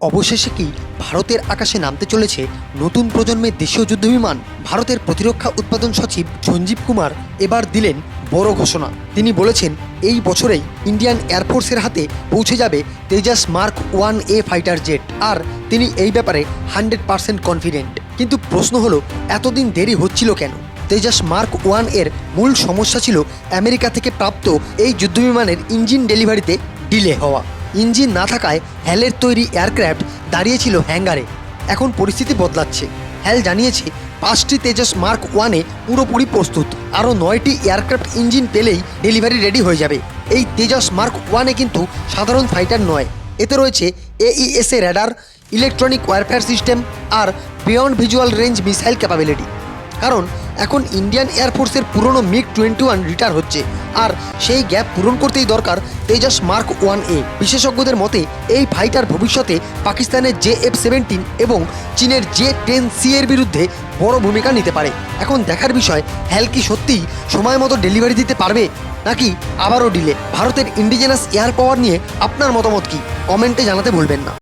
অবশেষে কি ভারতের আকাশে নামতে চলেছে নতুন প্রজন্মের দেশীয় যুদ্ধবিমান? ভারতের প্রতিরক্ষা উৎপাদন সচিব সঞ্জীব কুমার এবার দিলেন বড় ঘোষণা। তিনি বলেছেন এই বছরেই ইন্ডিয়ান এয়ারফোর্সের হাতে পৌঁছে যাবে Tejas mark 1A fighter jet, আর তিনি এই ব্যাপারে 100% কনফিডেন্ট। কিন্তু প্রশ্ন হলো, এতদিন দেরি হচ্ছিল কেন? তেজাস মার্ক 1 এর মূল সমস্যা ছিল আমেরিকা থেকে প্রাপ্ত এই যুদ্ধবিমানের ইঞ্জিন ডেলিভারিতে ডিলে হওয়া। ইঞ্জিন না থাকায় হ্যালের তৈরি এয়ারক্রাফট দাঁড়িয়েছিল হ্যাঙ্গারে। এখন পরিস্থিতি বদলাচ্ছে। হ্যাল জানিয়েছে 5টি তেজাস মার্ক 1 পুরোপুরি প্রস্তুত। আরও 9টি এয়ারক্রাফট ইঞ্জিন পেলেই ডেলিভারি রেডি হয়ে যাবে। এই তেজাস মার্ক 1 কিন্তু সাধারণ ফাইটার নয়, এতে রয়েছে AESA radar, electronic warfare system আর beyond visual range missile capability. কারণ এখন ইন্ডিয়ান এয়ারফোর্সের পুরনো MiG-21 রিটায়ার হচ্ছে, আর সেই গ্যাপ পূরণ করতেই দরকার তেজাস মার্ক 1A। বিশেষজ্ঞদের মতে এই ফাইটার ভবিষ্যতে পাকিস্তানের JF-17 এবং চীনের J-10C এর বিরুদ্ধে বড় ভূমিকা নিতে পারে। এখন দেখার বিষয়, হ্যাল কি সত্যিই সময় মতো ডেলিভারি দিতে পারবে, নাকি আবারও ডিলে? ভারতের ইন্ডিজেনাস এয়ার পাওয়ার নিয়ে আপনার মতামত কি? কমেন্টে জানাতে ভুলবেন না।